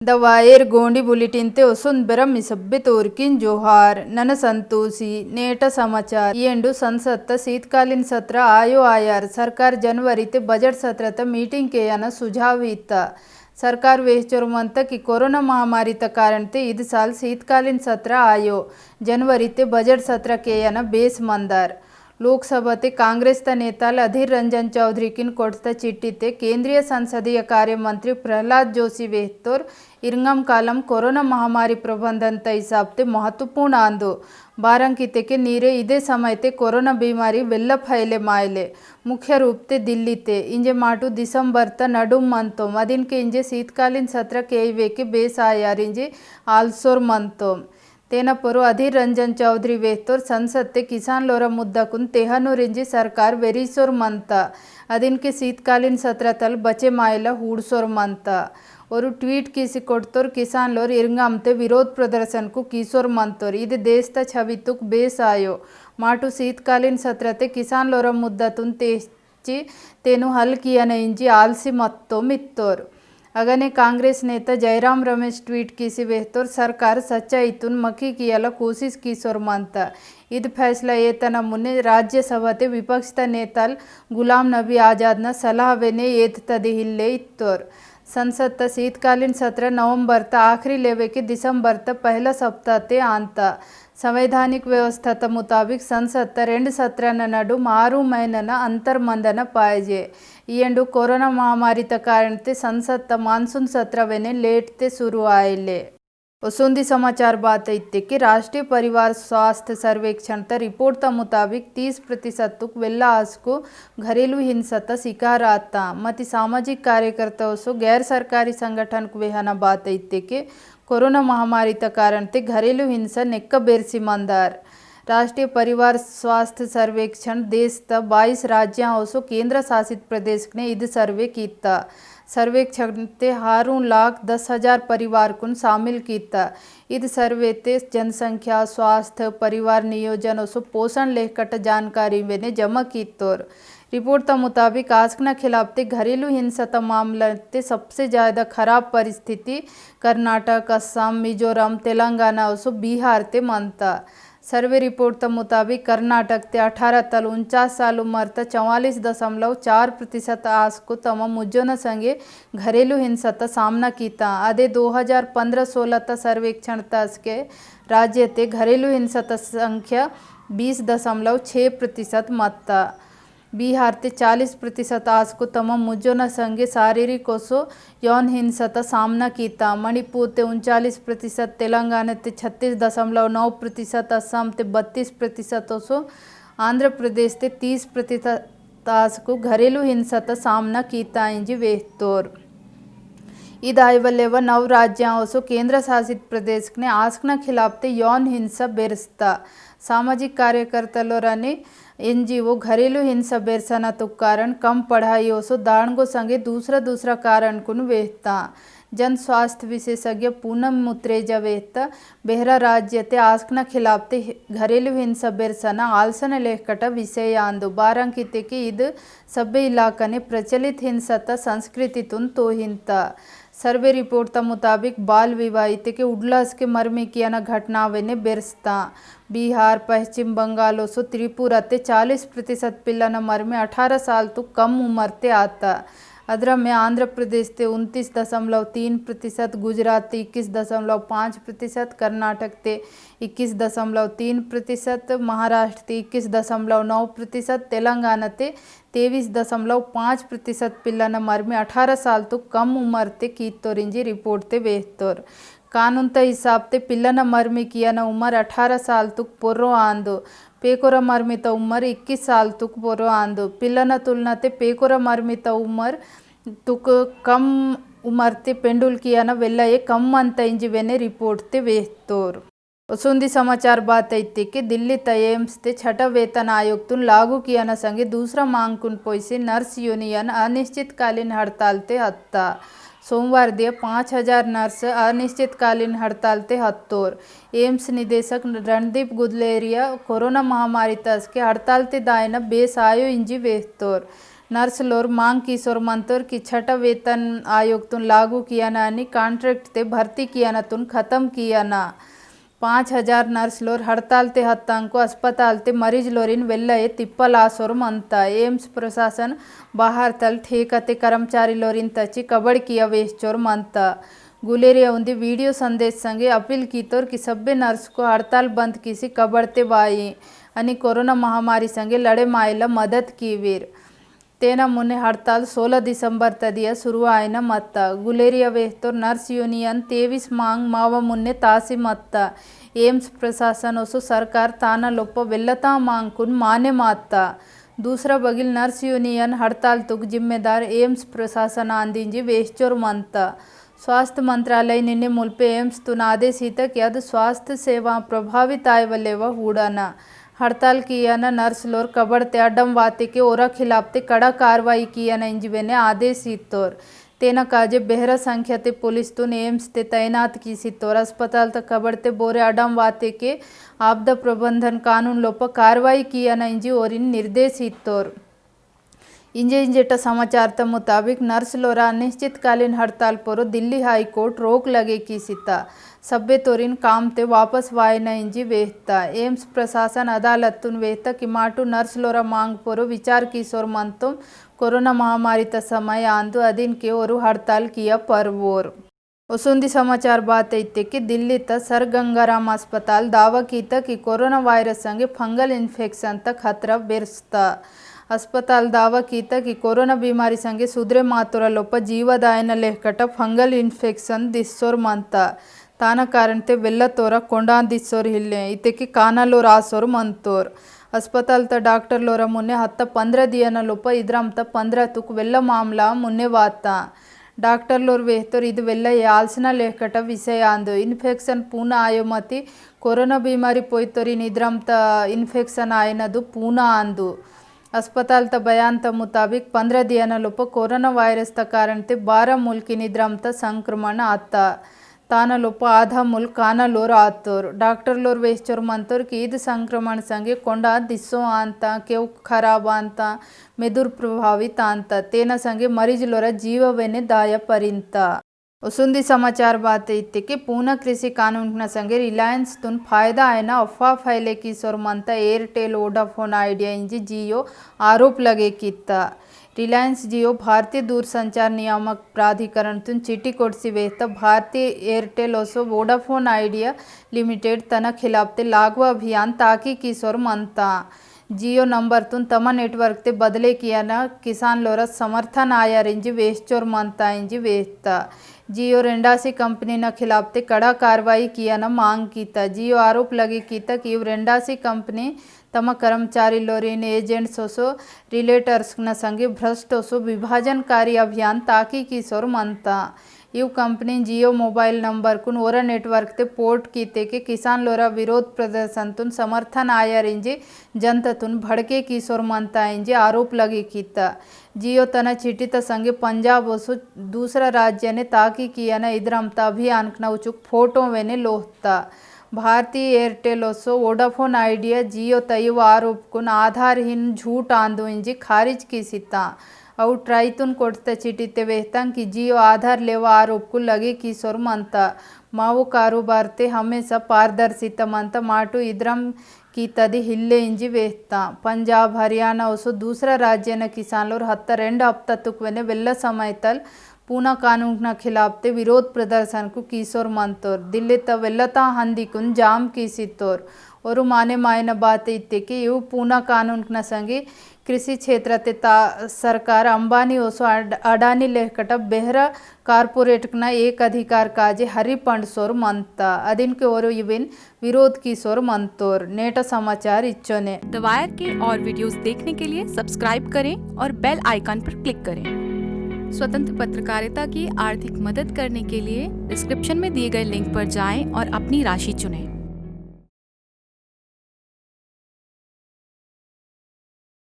दवायर Gondi bulletin ते वसुन बेरम मिसब्बे तोरकिन जोहार none Santoshi net समाचार येंडु संसद शीतकालीन सत्र आयो आयार सरकार जनवरी ते बजट सत्र त मीटिंग के यन सुझाव इत्ता सरकार वेहचोरमंत की कोरोना महामारी त कारण ते इद साल शीतकालीन सत्र आयो जनवरी ते बजट सत्र के यन बेस मंदार लोकसभा ते कांग्रेस नेताल अधीर रंजन चौधरी किन कोट्ता चिट्ठी ते केंद्रीय संसदीय कार्य मंत्री प्रहलाद जोशी वेहतोर इरंगम कालम कोरोना महामारी प्रबंधन त हिसाब ते महत्वपूर्ण आंदो बारंकिते के नीरे इदे समय ते कोरोना बीमारी वेल्ल फैले मायले मुख्य रूप ते दिल्ली ते इंजे माटू दिसंबर त नडुम मंतो मदिन के इंजे शीतकालीन सत्र के वे के बेस आयार इंजे आल्सोर मंतो तेना परो अधीर रंजन चौधरी वेहतोर संसद ते किसान लोरा मुद्दा कुन तेहनूरिंजी सरकार वेरीसोर मंता अदिन के शीतकालीन सत्र तल बचे मायला हूडसोर मंता और ट्वीट कीसी कोट्तोर किसान लोर इरंगमते विरोध प्रदर्शन को कीसोर मंतोर इद देश त छवितुक बेस आयो माटू शीतकालीन सत्र ते किसान लोरा मुद्दा तुन तेची तेनु हल किया इंजी आलसी मत्तो मित्तोर अगने कांग्रेस नेता जयराम रमेश ट्वीट कीसी वेहतोर सरकार सच्चा इतुन मकी कियाला कोशिश कीसोर मंता इद फैसला ये तना मुन्ने राज्यसभा ते विपक्ष नेताल गुलाम नबी आजाद न सलाह वेने येत तदिहिल्ले इत्तोर संसद त शीतकालीन सत्र नवंबर त आखिरी लेवे के दिसंबर त पहला सप्ताह ते आंता संवैधानिक व्यवस्था त मुताबिक संसद त 2 सत्रನ ನಡು 6 ಮಹಿನೆನ ಅಂತರ್ಮಂದನ पाहिजे येंडु कोरोना महामारी त कारण ते संसद त मानसून सत्र वेने लेट ते शुरू आयले वसुंदी समाचार बात इत्ते कि राष्ट्रीय परिवार स्वास्थ्य सर्वेक्षण त रिपोर्ट त मुताबिक 30% तुक वेल्ला आसको घरेलू हिंसा त शिकार आता मति सामाजिक कार्यकर्ता सो गैर सरकारी संगठन को वेहना बात इत्ते कि कोरोना महामारी त कारण ते घरेलू हिंसा नेक्क बेरसी मंदार राष्ट्रीय परिवार स्वास्थ्य सर्वेक्षण देश त 22 राज्यों और केंद्र शासित प्रदेश ने इद सर्वे किया सर्वेक्षण ते 6,10,000 परिवार को शामिल किया इद सर्वे ते जनसंख्या स्वास्थ्य परिवार नियोजन और पोषण लेखकट जानकारी वेने जमा कितोर रिपोर्ट त मुताबिक आस्कना खिलाफ ते घरेलू हिंसा त मामला ते सबसे ज़्यादा खराब परिस्थिति कर्नाटक असम मिजोरम तेलंगाना और बिहार ते मनता सर्वे रिपोर्ट त मुताबिक कर्नाटक ते 18 तल 49 साल उम्र त 44.4% आस को तम मुज्जोन संगे घरेलू हिंसा त सामना कीता अदे 2015-16 त सर्वेक्षण तस के राज्य ते घरेलू हिंसा त संख्या 20.6% मत्ता बिहार ते 40% आस को तम मुज्जोन संगे शारीरिक ओसो यौन हिंसा त सामना कीता मणिपुर ते 39% तेलंगाना ते 36.9% असम ते 32% ओसो आंध्र प्रदेश ते 30% आस को घरेलू हिंसा त सामना कीता इंजी वेहतोर इद आयवलेव 9 राज्यों और केंद्र शासित प्रदेश ने आस्कना खिलाफ ते यौन हिंसा बेरस्ता सामाजिक कार्यकर्तालोराने एनजीओ घरेलू हिंसा बेरसना तो कारण कम पढ़ाई ओसो दाणगो संगे दूसरा कारण कुन वेहता जन स्वास्थ्य विशेषज्ञ पूनम मुत्रेजा वेहता बेहरा राज्य ते आस्कना खिलाफ ते घरेलू हिंसा बेरसना आलसन लेखकट विषय आंदो बारंकिते के इद सभ्य इलाकने प्रचलित हिंसा त संस्कृति तुन तोहिंता सर्वे रिपोर्ट त मुताबिक बाल विवाहित के उडलास के मर्मी किया न घटनावे ने बेरस्ता बिहार पश्चिम बंगाल और त्रिपुरा ते 40% पिल्ला न मर्मी 18 साल तो कम उम्र ते आता अदर में आंध्र प्रदेश ते 29.3%, गुजरात 21.5%, कर्नाटक ते 21.3%, महाराष्ट्र ते 21.9%, तेलंगाना ते 23.5% पिल्ला न मर्मी 18 साल तो कम उम्र ते कीतोरिंजी रिपोर्ट ते वेहतोर कानून त हिसाब ते पिल्ला न मर्मी किया न उम्र 18 साल तुक पोर्रो आंदो पेकोरा मर्मी त उम्र 21 साल तुक पोर्रो आंदो पिल्ला न तुलना ते पेकोरा मर्मी त उम्र तुक कम उम्र ते पेंडुल किया न वेल्ला ये कम अंत इंजी वेने रिपोर्ट ते वेहतोर वसुंदी समाचार बात इत्ते कि दिल्ली त एम्स ते छठा वेतन आयोग तुन लागू किया न संगे दूसरा मांग कुन पोइसे नर्स यूनियन अनिश्चितकालीन हड़ताल ते हत्ता सोमवार दिया 5,000 नर्स अनिश्चितकालीन हड़ताल ते हत्तोर एम्स निदेशक रणदीप गुलेरिया कोरोना महामारी तस के हड़ताल ते दायना बेस आयो इंजी वेहतोर नर्सलोर मांग किशोर मंतोर की छठा वेतन आयोग तुन लागू किया ना आणि कॉन्ट्रैक्ट ते भर्ती किया ना तुन खत्म किया ना 5,000 नर्सलोर हड़ताल ते हत्तांको अस्पताल ते मरीज लोरिन वेल्लये तिप्पलासोर मंता एम्स प्रशासन बाहर तल ठेकते कर्मचारी लोरिन तची कबड़ किया वेश्चोर मंता गुलेरिया उन्दी वीडियो संदेश संगे अपील की तोर कि सभ्य नर्स को हड़ताल बंद किसी कबड़ते बाई आणि कोरोना महामारी संगे लड़े मायला मदद की वीर तेना मुन्ने हड़ताल 16 दिसंबर तदिया शुरू आयन मत्ता गुलेरिया वेहतोर नर्स यूनियन 23 मांग माव मुन्ने तासी मत्ता एम्स प्रशासन ओसो सरकार ताना लोप वेल्लता मांग कुन माने मात्ता दूसरा बगिल नर्स यूनियन हड़ताल तुक जिम्मेदार एम्स प्रशासन आंदिंजी वेश्चोर मंता स्वास्थ्य मंत्रालय निन्ने मुल्पे एम्स तुन आदेशित यद स्वास्थ्य सेवा प्रभावित आयवलेव हूडाना हड़ताल किया न नर्स लोर कबड़ते अड्डम वाते के ओरा खिलाफते कड़ा कार्रवाई किया न इंजवेने आदेशितोर तेना काजे बेहरा संख्याते पुलिस तुन एम्स ते तैनात की सितोर अस्पताल तक कबड़ते बोरे अडम वाते के आपदा प्रबंधन कानून लोप कार्रवाई किया न इंजी ओरिन निर्देशितोर इंजेट समाचार त मुताबिक नर्स लोरा अनिश्चितकालीन हड़ताल पर दिल्ली हाई कोर्ट रोक लगे की सीता सभ्य तोरिन काम ते वापस वायन इंजी वेहता एम्स प्रशासन अदालत वेहता कि माटू नर्स लोरा मांग पर विचार किशोर मंतुम कोरोना महामारी त समय आंदू अदिन के और हड़ताल किया परवोर वसुंदी समाचार बात इत्ते कि दिल्ली त सर गंगाराम अस्पताल दावा कीता कि कोरोना वायरस संगे फंगल इन्फेक्शन तक खतरा बेरस्ता अस्पताल दावा कीता कि कोरोना बीमारी संगे सुद्रे मातुरा लोप जीवदायन लेहकट फंगल इन्फेक्शन दिस्सोर मंता ताना कारण ते वेल्ला तोरा कोंडा दिस्सोर हिल्ले इतेकी कानालोर आसोर मंतोर अस्पताल त डॉक्टर लोरा मुन्ने हत्ता 15 दियन लोप इद्रम त 15 तुक वेल्ला मामला मुन्ने वाता डॉक्टर लोर वेहतोर ಇದು ವೆಲ್ಲ ಯಾಲ್ಸನ ಲೇಖಟ ವಿಷಯ ಅಂದು ಇನ್ಫೆಕ್ಷನ್ ಪೂನ ಆಯೋಮತಿ ಕೊರೋನಾ बीमारी पोयतोरिन इद्रम त इन्फेक्शन आयनदु पूना अंदु अस्पताल त बयान त मुताबिक 15 दियन लोप कोरोना वायरस त कारण ते 12 मुल्किन इद्रम त संक्रमण आता ताना लोप आधा मुल्क काना लोर आतोर डॉक्टर लोर वेश्चोर मंतोर कि इद संक्रमण संगे कोंडा दिस्सो अंत केव खराब अंत मेदुर प्रभावित अंत तेना संगे मरीज लोर जीववेने दाय परिंत वसुंदी समाचार बात इत्ते कि पूना कृषि कानून संगे रिलायंस तुन फायदा आयना अफवाह फैले किशोर मंता एयरटेल वोडाफोन आइडिया इंजी जियो आरोप लगे कित्ता रिलायंस जियो भारतीय दूरसंचार नियामक प्राधिकरण तुन चिट्ठी कोड्सी वेहता भारतीय एयरटेल ओसो वोडाफोन आइडिया लिमिटेड तना खिलाफते लागू अभियान ताकि किशोर मंता जियो नंबर तुन तमा नेटवर्क ते बदले किया ना किसान लोरा समर्थन आया इंजी वेश्चोर मंता इंजी वेहता जियो रेंडासी कंपनी न खिलाफते कड़ा कार्रवाई किया न मांग कीता जियो आरोप लगे कीता कि इव रेंडासी कंपनी तम कर्मचारी लोरिन एजेंट्स ओसो रिलेटर्स न संगे भ्रष्ट ओसो विभाजनकारी अभियान ताकि किशोर मंता इव कंपनी जियो मोबाइल नंबर कुन ओरा नेटवर्क ते पोर्ट कीते के किसान लोरा विरोध प्रदर्शन तुन समर्थन आया इंजे जनता तुन भड़के किशोर मंता इंजे आरोप लगे कीता जियो तना चिटित संगे पंजाब ओसो दूसरा राज्य ने ताकि किया न इद्रमता अभियान न उचुक फोटो वेने लोहता भारतीय एयरटेल ओसो वोडाफोन आइडिया जियो तयव आरोप कुन आधारहीन झूठ आंदो इंजी खारिज की सीता और ट्राइतुन कोटता चिटिते वेहतां कि जियो आधार लेवा आरोप को लगे किशोर मंता मावो कारोबार ते हमेशा पारदर्शिता मंता माटू इद्रम की तदी हिल्ले इंजी वेहता पंजाब हरियाणा ओसो दूसरा राज्य न किसान लोर हत्ता 2 हफ्ता तुकवेने वेल्ला समय तल पूना कानून न खिलाफते विरोध प्रदर्शन को किशोर मंतोर दिल्ली त वेल्लता हंदी कुन जाम की सितोर और माने मायन बात इत्ते कि इव पूना कानून न संगे कृषि क्षेत्र ते सरकार अंबानी ओसो अडानी लेहकट बेहरा कार्पोरेट न एक अधिकार काजे हरि पंडसोर मंता अदिन के और इविन विरोध किशोर मंतोर नेट समाचार इच्चोने द वायर के और वीडियोस देखने के लिए सब्सक्राइब करें और बेल आइकन पर क्लिक करें। स्वतंत्र पत्रकारिता की आर्थिक मदद करने के लिए डिस्क्रिप्शन में दिए गए लिंक पर जाएं और अपनी राशि चुनें।